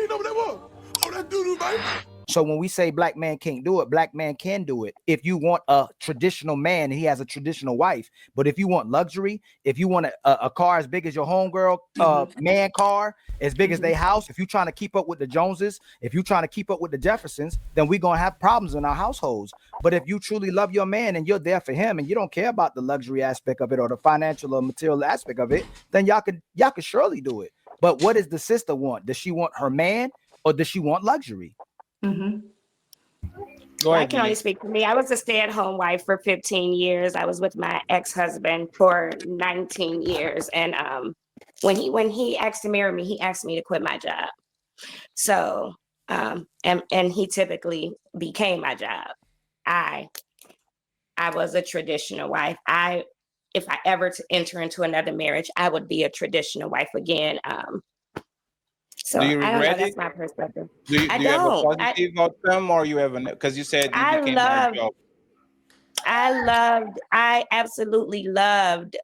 know what that was? Oh, that doo-doo, baby. So when we say black man can't do it, black man can do it. If you want a traditional man, he has a traditional wife. But if you want luxury, if you want a car as big as your homegirl, man car, as big as their house, if you're trying to keep up with the Joneses, if you're trying to keep up with the Jeffersons, then we're going to have problems in our households. But if you truly love your man and you're there for him and you don't care about the luxury aspect of it or the financial or material aspect of it, then y'all could surely do it. But what does the sister want? Does she want her man or does she want luxury? Go ahead, I can only speak for me. I was a stay-at-home wife for 15 years. I was with my ex-husband for 19 years. And when he asked to marry me, he asked me to quit my job. So and he typically became my job. I was a traditional wife. If I ever to enter into another marriage, I would be a traditional wife again. So do you regret I don't know, it? That's my perspective. Do you have a positive outcome, or you have because you said you became my job? I absolutely loved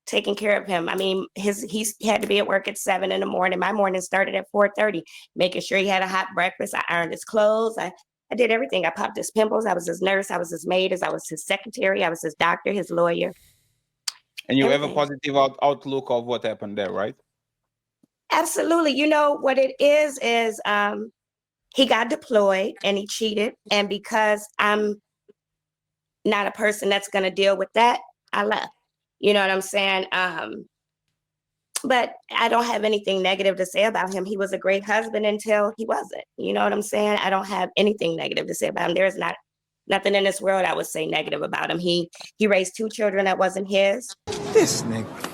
taking care of him. I mean, he had to be at work at 7 a.m. My morning started at 4:30, making sure he had a hot breakfast. I ironed his clothes. I did everything. I popped his pimples. I was his nurse. I was his maid. I was his secretary. I was his doctor, his lawyer. And you have a positive outlook of what happened there, right? Absolutely. You know what it is he got deployed and he cheated. And because I'm not a person that's going to deal with that, I left. You know what I'm saying? But I don't have anything negative to say about him. He was a great husband until he wasn't. You know what I'm saying? I don't have anything negative to say about him. There is nothing in this world I would say negative about him. He raised 2 children that wasn't his. This nigga.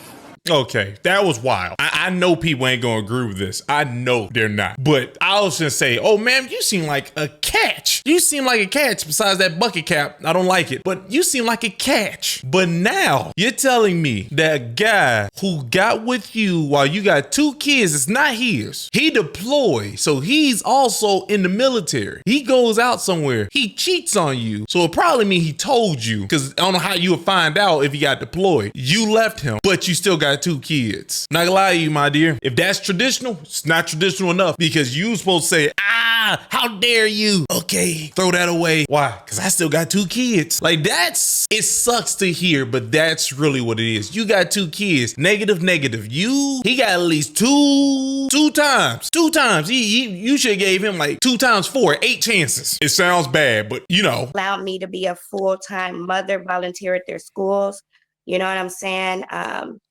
Okay, that was wild. I know people ain't gonna agree with this. I know they're not. But I was gonna say, oh man, you seem like a catch. You seem like a catch besides that bucket cap. I don't like it, but you seem like a catch. But now you're telling me that guy who got with you while you got 2 kids is not his. He deployed, so he's also in the military. He goes out somewhere. He cheats on you. So it probably mean he told you, because I don't know how you would find out if he got deployed. You left him, but you still got 2 kids. Not gonna lie to you, my dear. If that's traditional, it's not traditional enough, because you supposed to say, how dare you? Okay, throw that away. Why? Because I still got 2 kids. Like it sucks to hear, but that's really what it is. You got 2 kids. Negative. He got at least two times. 2 times. You should have gave him like 2 times 4, 8 chances. It sounds bad, but you know. Allowed me to be a full-time mother, volunteer at their schools. You know what I'm saying?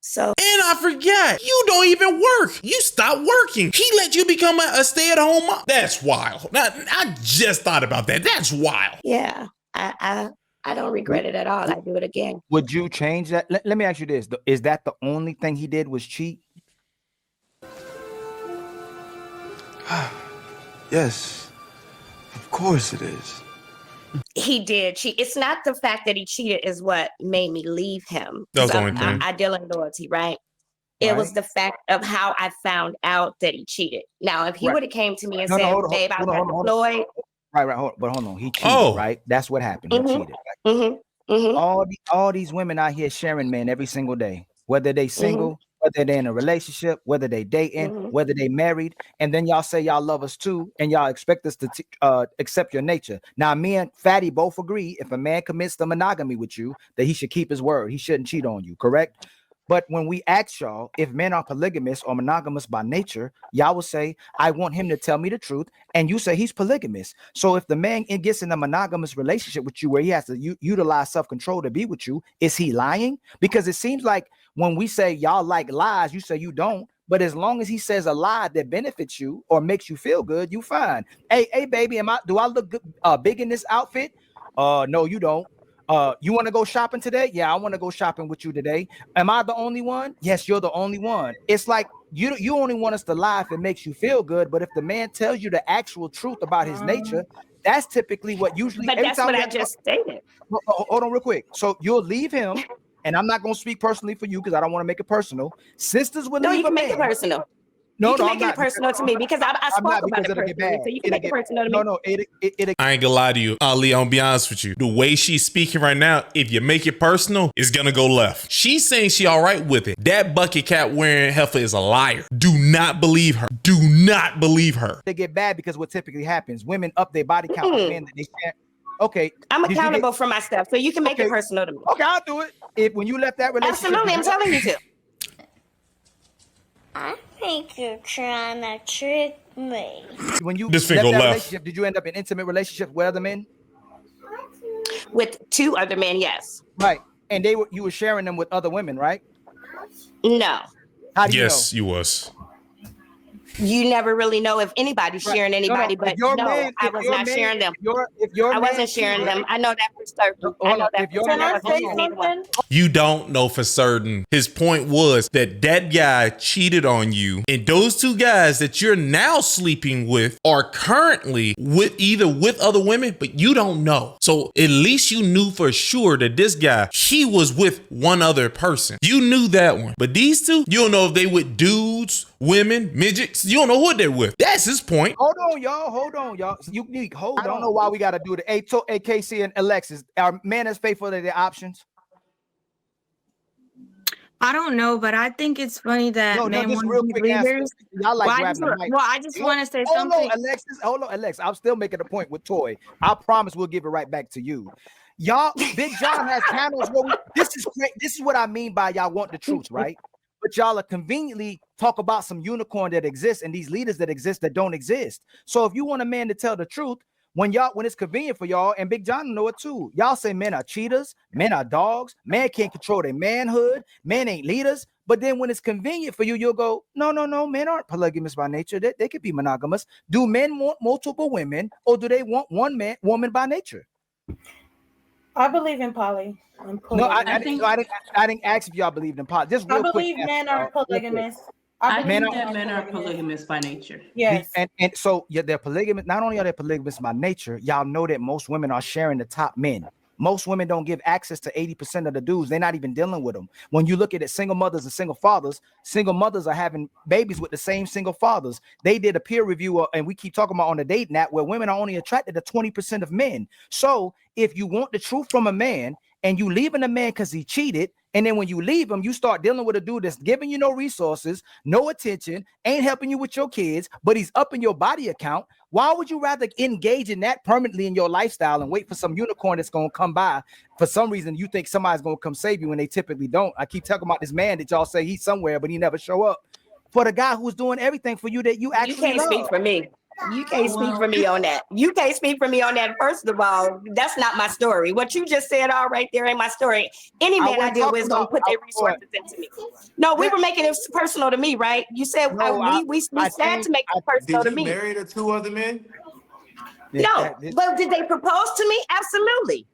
So. And I forgot, you don't even work. You stopped working. He let you become a stay-at-home mom. That's wild. I just thought about that. That's wild. Yeah, I don't regret it at all. I do it again. Would you change that? Let me ask you this. Is that the only thing he did was cheat? Yes, of course it is. He did cheat. It's not the fact that he cheated is what made me leave him. That was the only thing. I deal in loyalty, right? It was the fact of how I found out that he cheated. Now, if he would have came to me and said, babe, I got deployed. Right. Hold on. He cheated, right? That's what happened. He cheated. Right? All these women out here sharing men every single day, whether they single, whether they're in a relationship, whether they dating, whether they married, and then y'all say y'all love us too, and y'all expect us to accept your nature. Now, me and Fatty both agree, if a man commits to monogamy with you, that he should keep his word. He shouldn't cheat on you, correct? But when we ask y'all if men are polygamous or monogamous by nature, y'all will say, I want him to tell me the truth. And you say he's polygamous. So if the man gets in a monogamous relationship with you where he has to utilize self-control to be with you, is he lying? Because it seems like when we say y'all like lies, you say you don't. But as long as he says a lie that benefits you or makes you feel good, you fine. Hey, baby, do I look good, big in this outfit? No, you don't. You want to go shopping today? Yeah, I want to go shopping with you today. Am I the only one? Yes, you're the only one. It's like you only want us to lie if it makes you feel good. But if the man tells you the actual truth about his nature, that's typically what usually. But that's what I just stated. Hold on real quick. So you'll leave him, and I'm not going to speak personally for you because I don't want to make it personal. Sisters will leave a man. Make it personal. You can make it personal to me because I spoke about it personally. So you can make it personal to me. No, I ain't gonna lie to you, Ali. I'm gonna be honest with you. The way she's speaking right now, if you make it personal, it's gonna go left. She's saying she all right with it. That bucket cap wearing heifer is a liar. Do not believe her. Do not believe her. They get bad because what typically happens, women up their body count with men that they share. Okay, I'm accountable for my stuff, so you can make it personal to me. Okay, I'll do it. If when you left that relationship, absolutely, I'm telling you to. I think you're trying to trick me. When you this left that left. relationship, did you end up in intimate relationships with other men? With 2 other men, yes. Right, and you were sharing them with other women, right? No. How do you know? Yes, you was. You never really know if anybody's sharing anybody, but no, I was not sharing them. I wasn't sharing them. I know that for certain. I know that for certain. I wasn't sharing anyone. You don't know for certain. His point was that guy cheated on you, and those 2 guys that you're now sleeping with are currently with other women, but you don't know. So at least you knew for sure that this guy, he was with one other person. You knew that one, but these 2, you don't know if they with dudes, women, midgets. You don't know what they're with. That's his point. Hold on, y'all. I don't know why we got to do the AKC and Alexis. Are men as faithful to their options? I don't know, but I think it's funny that men want to be leaders. Y'all like grabbing the mic. I just want to say something. Hold on, Alexis. I'm still making a point with Toy. I promise we'll give it right back to you. Y'all, Big John has panels where this is great. This is what I mean by y'all want the truth, right? But y'all are conveniently talk about some unicorn that exists and these leaders that exist that don't exist. So if you want a man to tell the truth, when it's convenient for y'all, and Big John know it too, y'all say men are cheaters, men are dogs, men can't control their manhood, men ain't leaders. But then when it's convenient for you, you'll go, no, men aren't polygamous by nature. They could be monogamous. Do men want multiple women, or do they want one woman by nature? I believe in poly. No, I didn't ask if y'all believed in poly. Just real I believe men are polygamous. I think that men are polygamous by nature. Yes. And so they're polygamous. Not only are they polygamous by nature, y'all know that most women are sharing the top men. Most women don't give access to 80% of the dudes. They're not even dealing with them. When you look at it, single mothers and single fathers are having babies with the same single fathers. They did a peer review, and we keep talking about on the dating app, where women are only attracted to 20% of men. So if you want the truth from a man, and you leaving a man because he cheated, and then when you leave him, you start dealing with a dude that's giving you no resources, no attention, ain't helping you with your kids, but he's up in your body account. Why would you rather engage in that permanently in your lifestyle and wait for some unicorn that's going to come by? For some reason, you think somebody's going to come save you when they typically don't. I keep talking about this man that y'all say he's somewhere, but he never show up. For the guy who's doing everything for you that you actually can't love. speak for me. You can't speak for me on that. You can't speak for me on that. First of all, that's not my story. What you just said all right there ain't my story. Any man I deal with is going to put their resources into me. No, we were making it personal to me, right? You said we said to make it personal to me. Did you marry the 2 other men? No, but did they propose to me? Absolutely.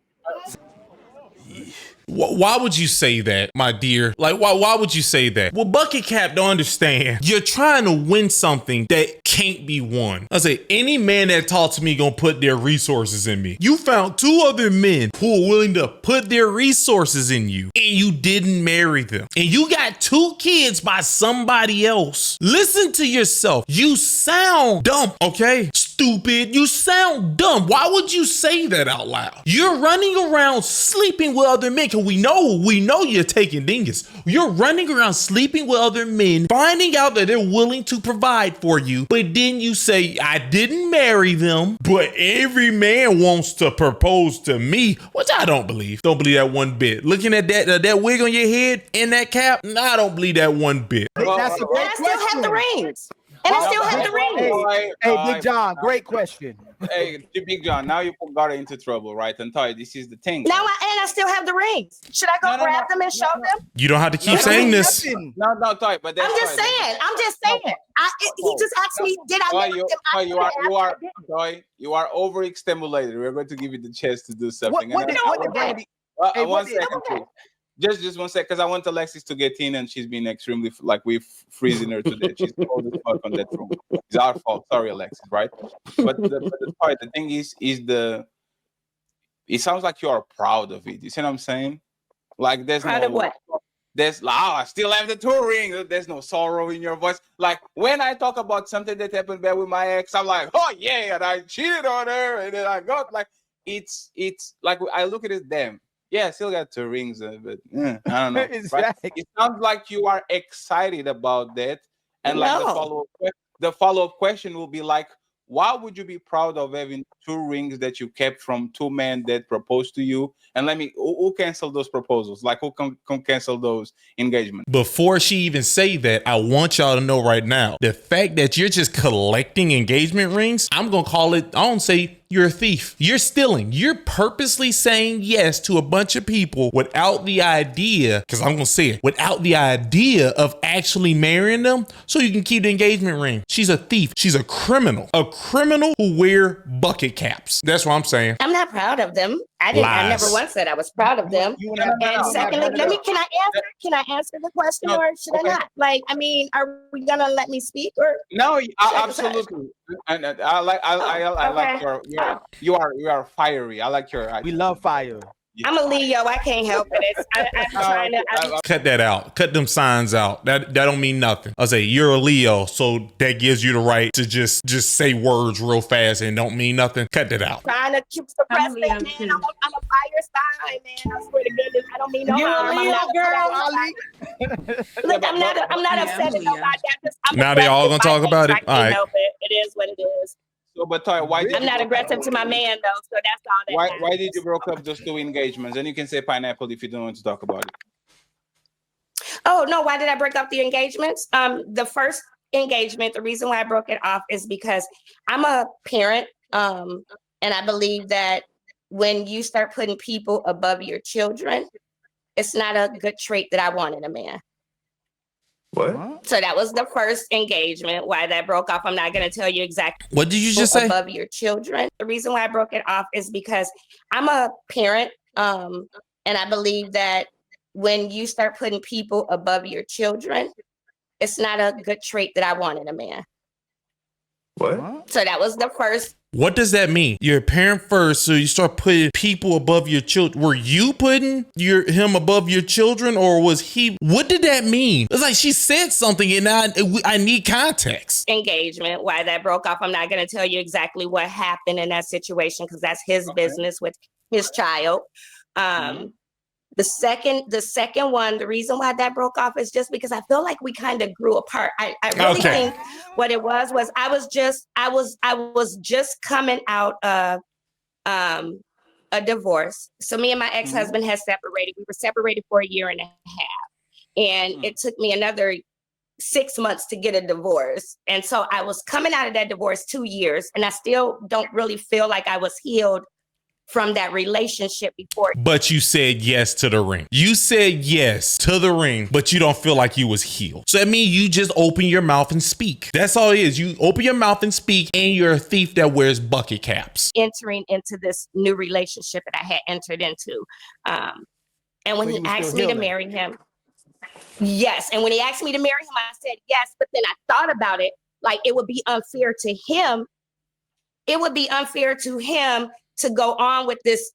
Why would you say that, my dear? Like, why would you say that? Well, Bucket Cap don't understand. You're trying to win something that can't be won. I say, any man that talks to me gonna put their resources in me. You found 2 other men who are willing to put their resources in you, and you didn't marry them. And you got 2 kids by somebody else. Listen to yourself. You sound dumb, okay? Stupid. You sound dumb. Why would you say that out loud? You're running around sleeping with other men. We know you're taking dingus. You're running around sleeping with other men, finding out that they're willing to provide for you, but then you say, I didn't marry them, but every man wants to propose to me, which I don't believe. Don't believe that one bit. Looking at that wig on your head and that cap, no, I don't believe that one bit. That's a great question. I still have the rings. And I still have the rings. Hey, Big John, great question. Hey, Big John, now you got into trouble, right? And Toy, this is the thing. Now I still have the rings. Should I go grab them and show them? You don't have to keep saying this. No, Toy, but that's I'm just saying. He just asked me, did I marry them? You are overstimulated. We're going to give you the chance to do something. One second, please. Just 1 second, because I want Alexis to get in, and she's been extremely we're freezing her today. She's cold as fuck on that room. It's our fault. Sorry, Alexis, right? But the thing is it sounds like you are proud of it. You see what I'm saying? Like there's proud of what? there's like, oh, I still have the 2 rings. There's no sorrow in your voice. Like when I talk about something that happened bad with my ex, I'm like, oh yeah, and I cheated on her, and then I got like, it's like I look at it, damn, yeah, I still got 2 rings, but I don't know. Exactly. Right? It sounds like you are excited about that, and like No. the follow-up question will be like, why would you be proud of having 2 rings that you kept from 2 men that proposed to you? And who canceled those proposals? Like who can cancel those engagements? Before she even say that, I want y'all to know right now, the fact that you're just collecting engagement rings, I'm going to call it, I don't say you're a thief. You're stealing. You're purposely saying yes to a bunch of people without the idea, because I'm going to say it, without the idea of actually marrying them so you can keep the engagement ring. She's a thief. She's a criminal who wear bucket caps. That's what I'm saying. I'm not proud of them. I never once said I was proud of them. And secondly, can I answer the question, or should I not? Like, I mean, are we gonna let me speak, or no? Absolutely. And I like you are fiery. I like your. We love fire. I'm a Leo. I can't help it. I'm trying to. Cut that out. Cut them signs out. That don't mean nothing. I'll say you're a Leo, so that gives you the right to just say words real fast and don't mean nothing. Cut that out. Trying to suppress that, man. I'm a fire sign, man. I swear to goodness, I don't mean no harm. I'm not Look, I'm not upset at nobody. Now they all gonna talk about it. All right. It is what it is. So, but Toy, why? I'm not aggressive to my man though, so that's all that. Why did you broke up those 2 engagements? And you can say pineapple if you don't want to talk about it. Oh no, why did I break up the engagements? The first engagement, the reason why I broke it off is because I'm a parent, and I believe that when you start putting people above your children, it's not a good trait that I want in a man. What? So that was the first engagement. Why that broke off, I'm not going to tell you exactly. What did you just say? Above your children. The reason why I broke it off is because I'm a parent, and I believe that when you start putting people above your children, it's not a good trait that I want in a man. What? So that was the first. What does that mean? You're a parent first, so you start putting people above your children. Were you putting him above your children, or was he? What did that mean? It's like she said something, and I need context. Engagement. Why that broke off, I'm not going to tell you exactly what happened in that situation because that's his business with his child. The second one, the reason why that broke off is just because I feel like we kind of grew apart. I really think what it was I was just coming out of a divorce. So me and my ex-husband had separated. We were separated for 1.5 years. And it took me another 6 months to get a divorce. And so I was coming out of that divorce 2 years, and I still don't really feel like I was healed from that relationship before. But you said yes to the ring. You said yes to the ring, but you don't feel like you was healed. So that means you just open your mouth and speak. That's all it is. You open your mouth and speak, and you're a thief that wears bucket caps. Entering into this new relationship that I had entered into. And when he asked me to marry him, yes. And when he asked me to marry him, I said yes. But then I thought about it, like it would be unfair to him. It would be unfair to him to go on with this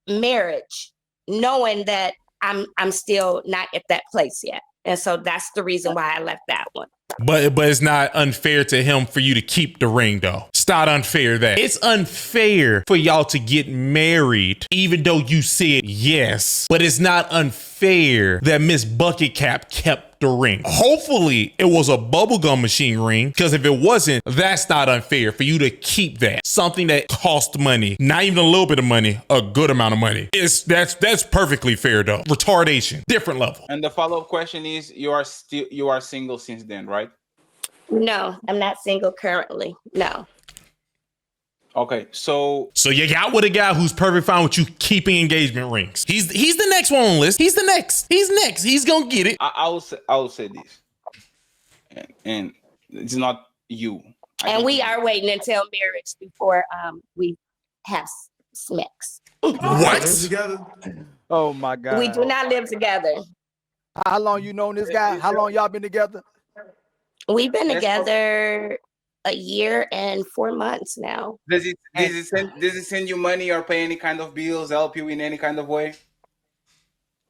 marriage, knowing that I'm still not at that place yet. And so that's the reason why I left that one. But it's not unfair to him for you to keep the ring, though. It's not unfair that. It's unfair for y'all to get married, even though you said yes. But it's not unfair that Miss Bucket Cap kept the ring. Hopefully, it was a bubblegum machine ring, because if it wasn't, that's not unfair for you to keep that. Something that cost money, not even a little bit of money, a good amount of money. That's perfectly fair, though. Retardation, different level. And the follow-up question is, you are single since then, right? No, I'm not single currently. No. Okay, so you got with a guy who's perfectly fine with you keeping engagement rings. He's the next one on the list. He's the next. He's next. He's gonna get it. I will say this, and it's not you. And we are waiting until marriage before we have sex. What? Together? Oh my God. We do not live together. How long you known this guy? How long y'all been together? We've been together 1 year and 4 months now. Does it send you money or pay any kind of bills, help you in any kind of way?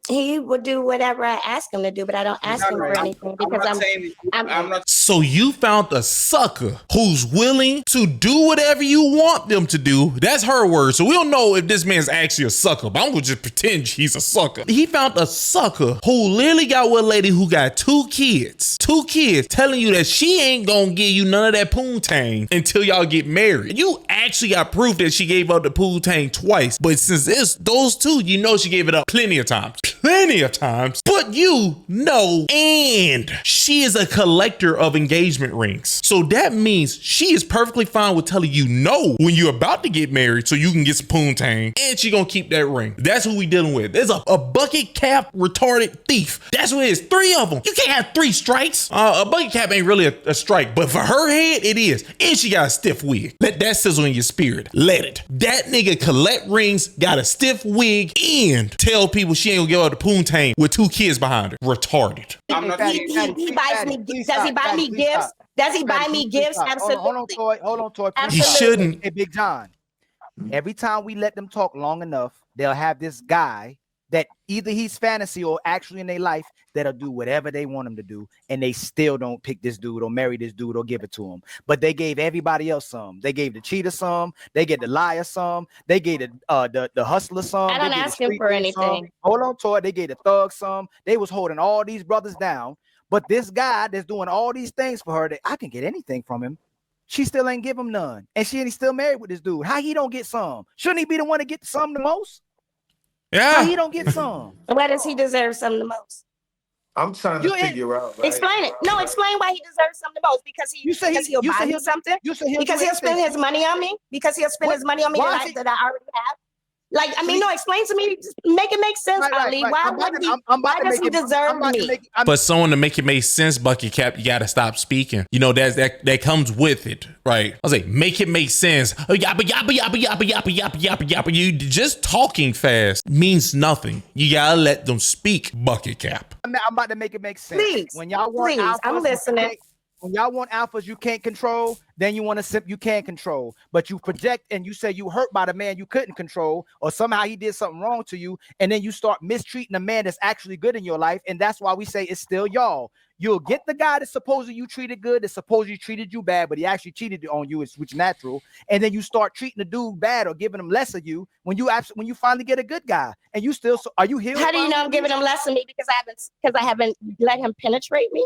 He would do whatever I ask him to do, but I don't ask him for anything because I'm not. So you found a sucker who's willing to do whatever you want them to do. That's her word. So we don't know if this man's actually a sucker, but I'm gonna just pretend he's a sucker. He found a sucker who literally got with a lady who got 2 kids, telling you that she ain't gonna give you none of that poontang until y'all get married. You actually got proof that she gave up the poontang twice, but since it's those 2, you know she gave it up plenty of times. But you know, and she is a collector of engagement rings. So that means she is perfectly fine with telling you no when you're about to get married so you can get some poontang, and she gonna keep that ring. That's who we dealing with. There's a bucket cap retarded thief. That's what it is. 3 of them. You can't have 3 strikes. A bucket cap ain't really a strike, but for her head, it is. And she got a stiff wig. Let that sizzle in your spirit. Let it. That nigga collect rings, got a stiff wig, and tell people she ain't gonna give her the poontang with 2 kids behind her. Retarded. I'm not. He buys me. Does he buy me gifts? Does he buy me gifts? Absolutely. Hold on, Toy. He shouldn't. Hey, Big John. Every time we let them talk long enough, they'll have this guy that either he's fantasy or actually in their life that'll do whatever they want him to do, and they still don't pick this dude or marry this dude or give it to him. But they gave everybody else some. They gave the cheater some. They gave the liar some. They gave the hustler some. I don't ask him for anything. Hold on, Toy. They gave the thug some. They was holding all these brothers down. But this guy that's doing all these things for her, that I can get anything from him, she still ain't give him none, and she's still married with this dude. How he don't get some? Shouldn't he be the one to get some the most? Yeah. How he don't get some? Why does he deserve some the most? I'm trying to figure out. Right? Explain it. No, explain why he deserves some the most. Because he'll buy me something. Because he'll spend his money on me. Because he'll spend his money on me that I already have. Like, I mean, no, explain to me. Make it make sense, Ali. Why does he deserve me? For someone to make it make sense, Bucket Cap, you gotta stop speaking. You know, that comes with it, right? I was like, make it make sense. Yappa, yappa, yappa, yappa, yappa, yappa, yappa, yappa. You just talking fast means nothing. You gotta let them speak, Bucket Cap. I'm about to make it make sense. Please, when y'all want alphas, I'm listening. When y'all want alphas you can't control, then you want to you can't control. But you project and you say you hurt by the man you couldn't control, or somehow he did something wrong to you, and then you start mistreating a man that's actually good in your life, and that's why we say it's still y'all. You'll get the guy that's supposedly you treated good, that supposedly treated you bad, but he actually cheated on you, which is natural. And then you start treating the dude bad or giving him less of you when you finally get a good guy. And you still, are you here? How do you know I'm giving him less of me? Because I haven't let him penetrate me.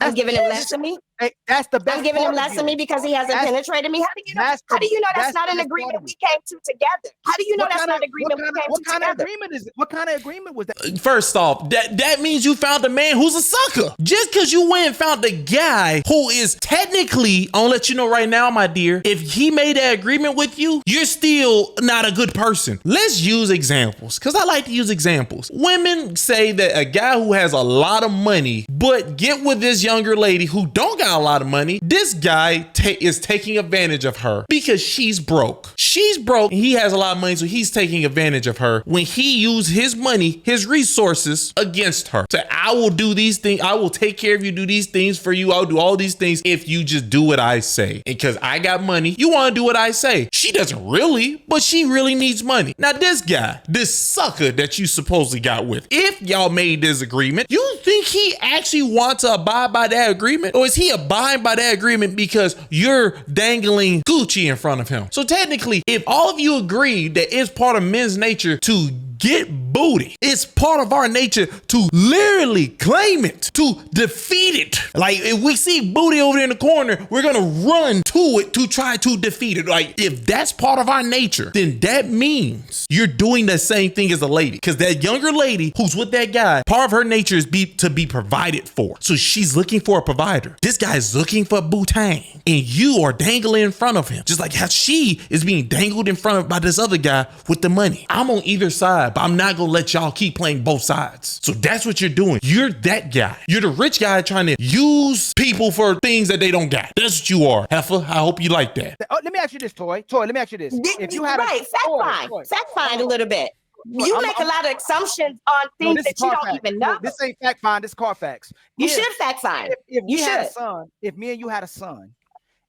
I'm giving him less of me. Hey, that's the best. I'm giving him less of me because he hasn't penetrated me. How do you know? How do you know that's not an agreement we came to together? How do you know that's not an agreement we came to together? What kind of agreement is it? What kind of agreement was that? First off, that means you found a man who's a sucker. Just because you went and found a guy who is technically, I'll let you know right now, my dear, if he made that agreement with you, you're still not a good person. Let's use examples, because I like to use examples. Women say that a guy who has a lot of money, but get with this younger lady who don't got a lot of money, this guy is taking advantage of her because she's broke. She's broke and he has a lot of money, so he's taking advantage of her when he used his money, his resources against her. So I will do these things. I will take care of you, do these things for you. I'll do all these things if you just do what I say. Because I got money, you want to do what I say. She doesn't really, but she really needs money. Now this guy, this sucker that you supposedly got with, if y'all made this agreement, you think he actually wants to abide by that agreement? Or is he abiding by that agreement because you're dangling Gucci in front of him? So technically, if all of you agree that it's part of men's nature to get booty, it's part of our nature to literally claim it, to defeat it. Like if we see booty over there in the corner, we're gonna run to it to try to defeat it. Like if that's part of our nature, then that means you're doing the same thing as a lady. Because that younger lady who's with that guy, part of her nature is to be provided for. So she's looking for a provider. This guy's looking for bootang, and you are dangling in front of him, just like how she is being dangled in front of by this other guy with the money. I'm on either side, but I'm not gonna let y'all keep playing both sides. So that's what you're doing. You're that guy. You're the rich guy trying to use people for things that they don't got. That's what you are, Heifer. I hope you like that. Oh, let me ask you this, Toy. Let me ask you this. If you had fact find a little bit. You make a lot of assumptions on things that you don't even know. This ain't fact find. This Carfax. You should fact find. If me and you had a son,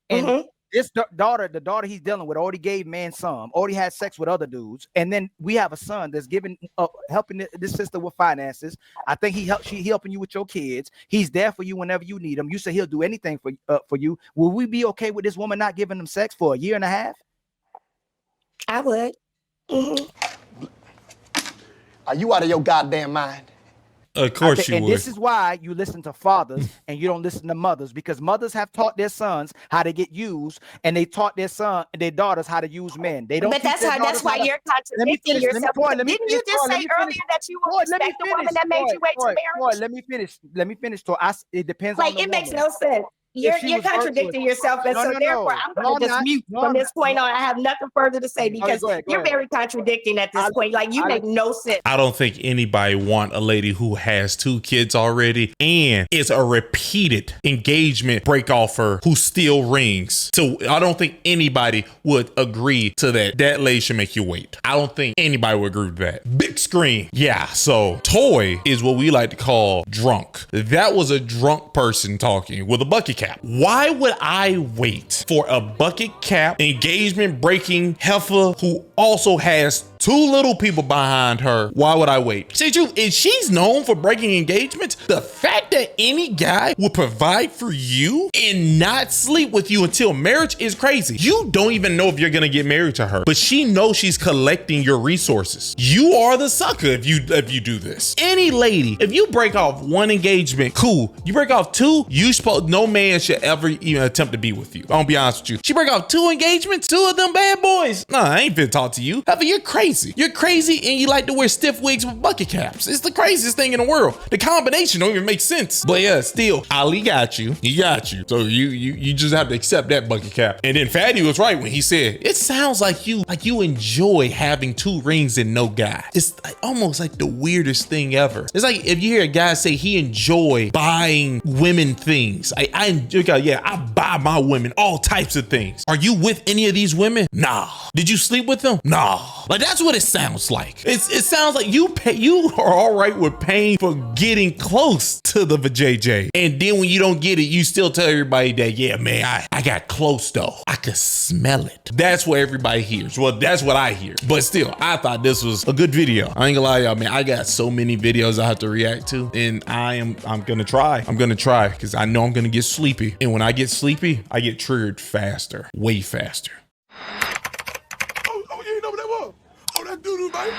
and This the daughter he's dealing with, already gave man some, already had sex with other dudes, and then we have a son that's giving helping this sister with finances. I think he helping you with your kids. He's there for you whenever you need him. You say he'll do anything for you. Will we be okay with this woman not giving him sex for a year and a half? I would. Mm-hmm. Are you out of your goddamn mind? Of course you would. And this is why you listen to fathers and you don't listen to mothers, because mothers have taught their sons how to get used, and they taught their daughters how to use men. They don't. But that's why you're contradicting yourself. Didn't you just say earlier that you would respect the woman that made you wait to marriage? Let me finish. So it depends. Like, it makes no sense. You're contradicting yourself, and so therefore I'm going to just mute from this point on. I have nothing further to say because you're very contradicting at this point. Like, you make no sense. I don't think anybody want a lady who has 2 kids already and is a repeated engagement break offer who steal rings. So I don't think anybody would agree to that. That lady should make you wait. I don't think anybody would agree with that. Big screen. Yeah. So Toy is what we like to call drunk. That was a drunk person talking with a bucket cap. Why would I wait for a bucket cap engagement breaking heifer who also has 2 little people behind her? Why would I wait? See, if she's known for breaking engagements, the fact that any guy will provide for you and not sleep with you until marriage is crazy. You don't even know if you're gonna get married to her, but she knows she's collecting your resources. You are the sucker if you do this. Any lady, if you break off 1 engagement, cool. You break off 2, no man should ever even attempt to be with you. I'll be honest with you. She break off 2 engagements, 2 of them bad boys. Nah, I ain't finna talk to you. Heifer, you're crazy. You're crazy, and you like to wear stiff wigs with bucket caps. It's the craziest thing in the world. The combination don't even make sense. But yeah, still, Ali got you. He got you. So you just have to accept that bucket cap. And then Fatty was right when he said, it sounds like you enjoy having 2 rings and no guy. It's almost like the weirdest thing ever. It's like if you hear a guy say he enjoy buying women things. I buy my women all types of things. Are you with any of these women? Nah. Did you sleep with them? Nah. Like, that's what it sounds like. It sounds like you are all right with paying for getting close to the vajayjay. And then when you don't get it, you still tell everybody that, yeah, man, I got close though. I could smell it. That's what everybody hears. Well, that's what I hear. But still, I thought this was a good video. I ain't gonna lie, y'all, man. I got so many videos I have to react to, and I'm gonna try. I'm gonna try because I know I'm gonna get sleepy. And when I get sleepy, I get triggered faster, way faster. Oh, you ain't know what that was? Oh, that doo-doo, baby.